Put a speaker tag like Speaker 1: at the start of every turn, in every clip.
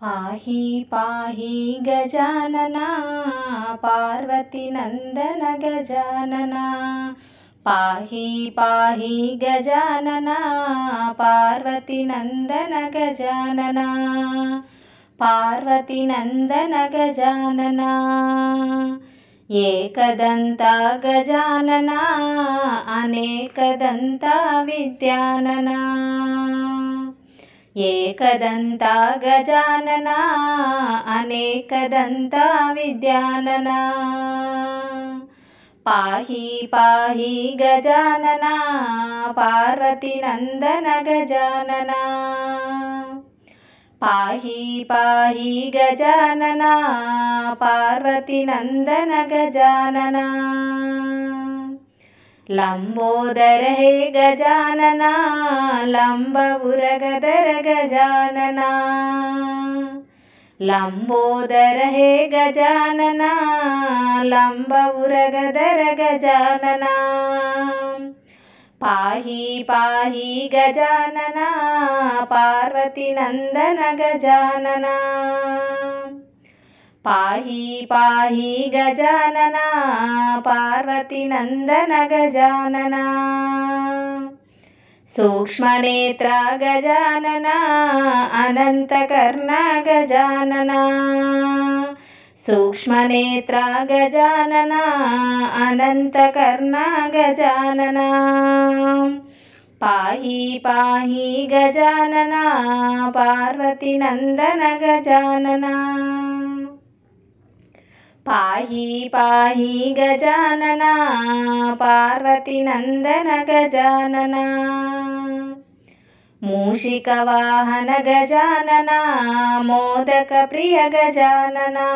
Speaker 1: पाहि पाहि गजानना पार्वतीनन्दन गजानना। पाहि पाहि गजानना पार्वतीनन्दन गजानना। पार्वतीनन्दन गजानना। एकदन्ता गजानना अनेकदन्ता विद्यानना। एकदन्ता गजानना अनेकदन्ता विद्यानना। पाहि पाहि गजानना पार्वतीनन्दन गजानना। पाहि पाहि गजानना पार्वतीनन्दन गजानना। लंबोदर हे गजानना लंबउरगदर गजानना। लंबोदर हे गजानना लंबउरगदर गजानना। पाहि पाहि गजानना पार्वतीनन्दन गजानना। पाहि पाहि गजानना पार्वतीनन्दन गजानना। सूक्ष्मनेत्र गजानना अनन्तकर्ण गजानना। सूक्ष्मनेत्र गजानना अनन्तकर्ण गजानना। पाहि पाहि गजानना पार्वतीनन्दन गजानना। पाहि पाहि गजानना पार्वतीनन्दन गजानना। मूषिकवाहन गजानना मोदकप्रिय गजानना।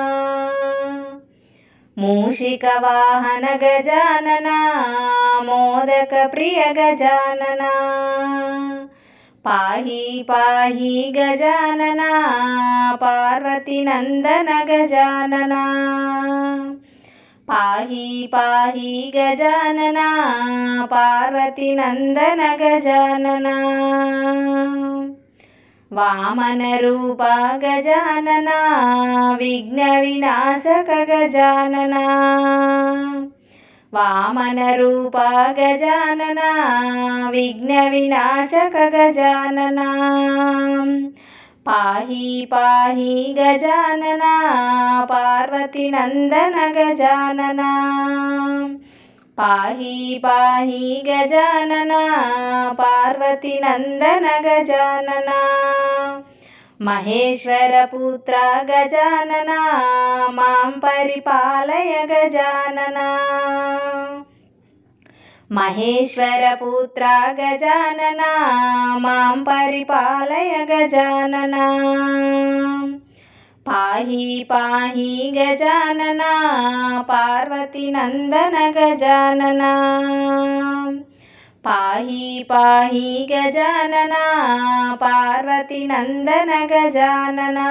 Speaker 1: मूषिकवाहन गजानना मोदकप्रिय गजानना। पाहि पाहि गजानना पार्वतीनन्दन गजानना। पाहि पाहि गजानना पार्वतीनन्दन गजानना। वामनरूप गजानना विघ्नविनाशक गजानना। वामनरूप गजानना विघ्नविनाशक गजानना। पाहि पाहि गजानना पार्वतीनन्दन गजानना। पाहि पाहि गजानना पार्वतीनन्दन गजानना। महेश्वरपुत्र गजानना मां परिपालय गजानना। महेश्वरपुत्र गजानना मां परिपालय गजानना। पाहि पाहि गजानना पार्वतीनन्दन गजानना। पाहि पाहि गजानना पार्वतीनन्दन गजानना।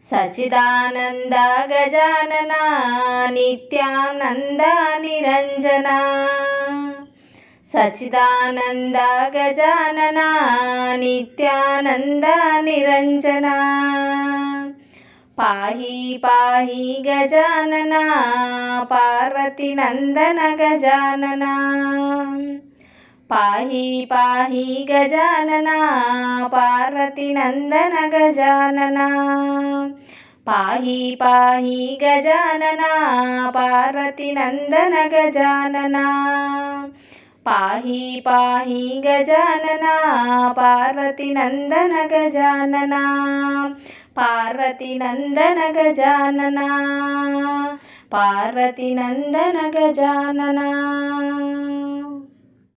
Speaker 1: सच्चिदानन्द गजानना नित्यानन्द निरञ्जना। सच्चिदानन्द गजानना नित्यानन्द निरञ्जना। पाहि पाहि गजानना पार्वतीनन्दन गजानना। पाहि पाहि गजानना पार्वतीनन्दन गजानना। पाहि पाहि गजानना पार्वतीनन्दन गजानना। पाहि पाहि गजानना पार्वतीनन्दन गजानना। पार्वतीनन्दन गजानना। पार्वतीनन्दन गजानना।